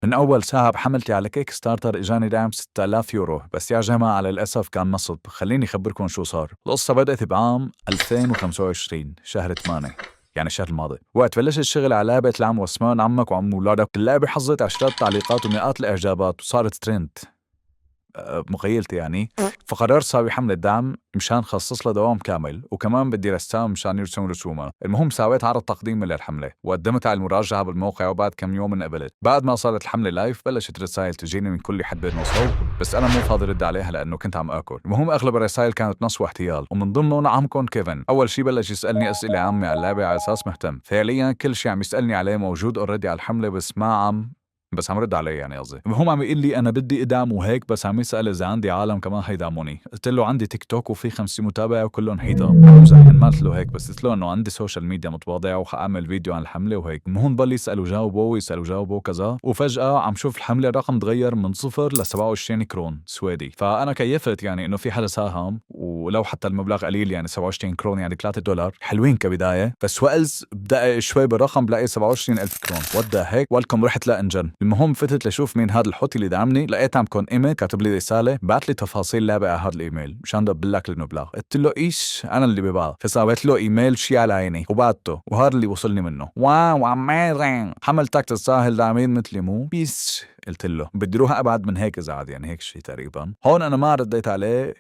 من أول ساعة بحملتي على كيك ستارتر إجاني دعم 6000 يورو، بس يا جماعة للأسف كان نصب. خليني أخبركم شو صار. القصة بدأت بعام 2025 شهر 8، يعني الشهر الماضي، وقت بلشت الشغل على لعبة العم واسمان عمك وعم ولادك. اللعبة حظت عشرات التعليقات ومئات الإعجابات وصارت ترند بمخيلتي يعني. فقررت ساوي حملة دعم مشان خصص له دوام كامل، وكمان بدي رسام مشان يرسم رسومه. المهم سويت عرض تقديمي للحملة وقدمت على المراجعة بالموقع، وبعد كم يوم انقبلت. بعد ما صارت الحملة لايف بلشت رسائل تجيني من كل حدب وصوب، بس أنا مو فاضي رد عليها لأنه كنت عم آكل. المهم أغلب الرسائل كانت نص واحتيال، ومن ضمنهم عمكم كيفن. أول شي بلش يسألني أسئلة عامة على اللعبة على أساس مهتم. فعليا كل شي عم يسألني عليه موجود اوريدي على الحملة، بس عم رد عليه يعني قصدي. المهم عم يقول لي انا بدي ادعم وهيك، بس عم يسال اذا عندي عالم كمان حيدعموني. قلت له عندي تيك توك وفي 50 متابع وكلهم حيطه. مزحن ما قلت له هيك، بس قلت له انه عندي سوشيال ميديا متواضعه وحاعمل فيديو عن الحمله وهيك. المهم ضل يسال وجاوبه ويسال وجاوبه كذا، وفجاه عم شوف الحمله الرقم تغير من 0 ل 27 كرون سويدي. فانا كيفت يعني انه في حدا ساهم، ولو حتى المبلغ قليل يعني 27 كرون يعني $3 حلوين كبدايه. بس وقز بدقق شوي بالرقم بلاقي 27000 كرون. ودا هيك ولكم رحت لانجن. المهم فتت لشوف مين هذا الحوت اللي دعمني، لقيت عمكم ايميل كاتب لي رساله بعت لي تفاصيل اللعبه على هذا الايميل مشان دبل لك المبلغ. قلت له ايش انا اللي ببعض، فسويت له ايميل شي على عيني وبعته، وهذا اللي وصلني منه. واو اميزنج، حملتك تستاهل دعمين مثلي مو بيس. قلت له بدي روح ابعد من هيك اذا عاد يعني هيك شيء تقريبا. هون انا ما رديت عليه،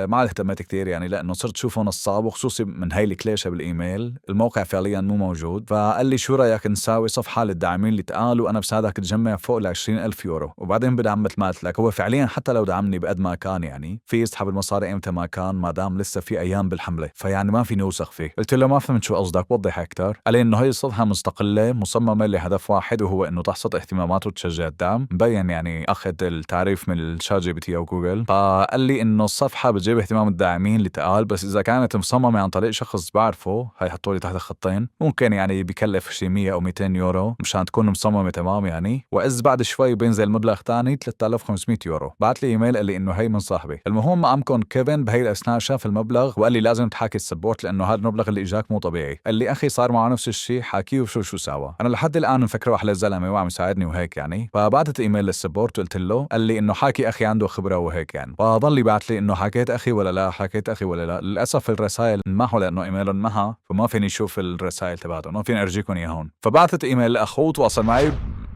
ما اهتميت كتير يعني، لانه صرت شوفه نصاب، وخصوصي من هاي الكليشه بالايميل. الموقع فعليا مو موجود. فقال لي شو رايك نساوي صفحه للداعمين اللي تقال، وانا بساعدك تجمع فوق ال 20000 يورو، وبعدين بدعم مثل ما قلت لك. هو فعليا حتى لو دعمني بقد ما كان يعني في يسحب المصاري امتى ما كان، ما دام لسه في ايام بالحمله، فيعني ما فيني اوسخ فيه. قلت له ما فهمت شو قصدك، وضح اكثر. قال لي انه هي الصفحه مستقله مصممه لهدف واحد، وهو انه تحصد اهتمامات وتشجع الدعم. مبين يعني اخذ التعريف من الشات جي بي تي او جوجل. فقال لي انه الصفحه بتجيب اهتمام الداعمين اللي تقال، بس اذا كانت مصممه عن طريق شخص بعرفه، هاي حطوا لي تحت الخطين، ممكن يعني بكلف شي 100 او 200 يورو مشان تكون مصممه تمام يعني. واذ بعد شوي بينزل مبلغ ثاني 3500 يورو. بعت لي ايميل قال لي انه هي من صاحبي. المهم عمكم كيفن بهي الاثناء شاف المبلغ وقال لي لازم تحاكي السبورت لانه هذا المبلغ اللي اجاك مو طبيعي. قال لي اخي صار معه نفس الشيء، حاكيه وشو سوا. انا لحد الان مفكره احلى زلمه وعم يساعدني وهيك يعني. فبعثت ايميل للسبورت وقلت له، قال لي انه حاكي اخي عنده خبره وهيك يعني. فضل يبعث لي انه حكيت اخي ولا لا، حكيت اخي ولا لا. للاسف الرسائل انمحوا لانه ايميلهم محى، فما فيني اشوف الرسائل تبعتهم، ما فيني ارجيكم اياهم. فبعثت ايميل لاخوه وتواصل معي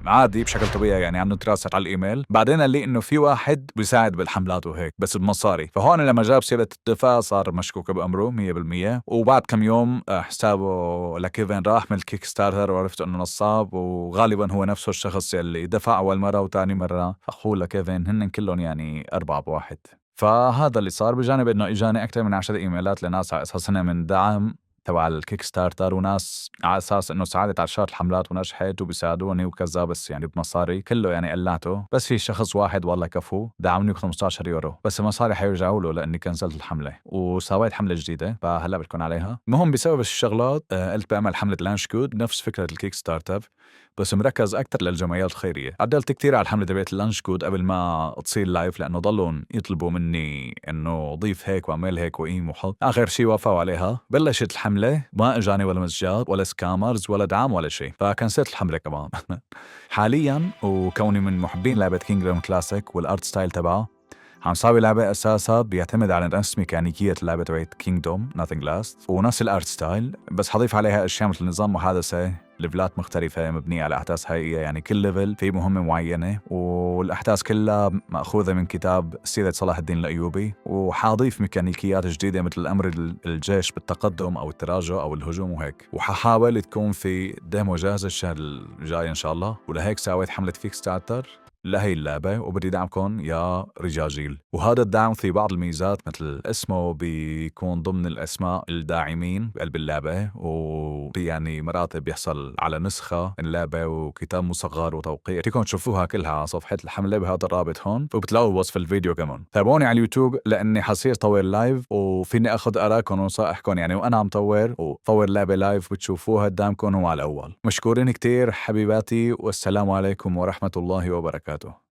عادي بشكل طبيعي يعني، عم نتراسل على الايميل. بعدين قال لي انه في واحد بيساعد بالحملات وهيك بس بمصاري. فهون لما جاب سيره الدفع صار مشكوك بامره 100%. وبعد كم يوم حسابه لكيفن راح من الكيك ستارتر، وعرفت انه نصاب، وغالبا هو نفسه الشخص اللي دفع اول مره وثاني مره. اخوه لكيفن هن كلهم يعني 4 بواحد. فهذا اللي صار، بجانب انه اجاني اكثر من 10 ايميلات لناس على اساس انها من دعم تبع الكيك ستارتر، وناس على اساس انه ساعدت على شهر الحملات ونجحت وبيساعدوني وكذا، بس يعني بمصاري كله يعني قلاته. بس في شخص واحد والله كفو دعمني ب 15 يورو، بس المصاري حيرجعوا له لاني كنسلت الحمله وسويت حمله جديده، فهلا بدكم عليها. المهم بسبب الشغلات قلت بعمل حمله لانش كود نفس فكره الكيك ستارتر، بس مركز اكثر للجمعيات الخيريه. عدلت كثير على الحمله تبعت اللانش كود قبل ما تصير لايف، لانه ضلوا يطلبوا مني انه ضيف هيك واعمل هيك وقيم وحط. اخر شيء وافقوا عليها. بلشت الحمله، ما اجاني ولا مسجات ولا سكامرز ولا دعم ولا شيء، فكنسلت الحمله كمان. حاليا وكوني من محبين لعبه كينجدوم كلاسيك والارت ستايل تبعها، عم ساوي لعبة أساسها بيعتمد على نفس ميكانيكية اللعبة تبعت كينجدوم ناثينج لاست ونفس الارت ستايل، بس حضيف عليها أشياء مثل نظام محادثة، ليفلات مختلفة مبنية على أحداث حقيقية، يعني كل ليفل فيه مهمة معينة، والأحداث كلها مأخوذة من كتاب سيرة صلاح الدين الأيوبي. وحاضيف ميكانيكيات جديدة مثل أمر الجيش بالتقدم أو التراجع أو الهجوم وهيك. وححاول تكون في ديمو جاهزة الشهر الجاي إن شاء الله. ولهيك سويت حملة فيك ستارتر لهي اللعبة، وبدي دعمكم يا رجاجيل. وهذا الدعم في بعض الميزات مثل اسمه بيكون ضمن الأسماء الداعمين بقلب اللعبة، ويعني مراتب بيحصل على نسخة من اللعبة وكتاب مصغر وتوقيع. فيكم تشوفوها كلها على صفحة الحملة بهذا الرابط هون، وبتلاقوا وصف الفيديو كمان. تابعوني على اليوتيوب لأني حصير طور لايف، وفيني أخذ آراءكم ونصائحكم يعني، وأنا عم طور لعبة لايف بتشوفوها قدامكم هو على الأول. مشكورين كتير حبيباتي، والسلام عليكم ورحمة الله وبركاته.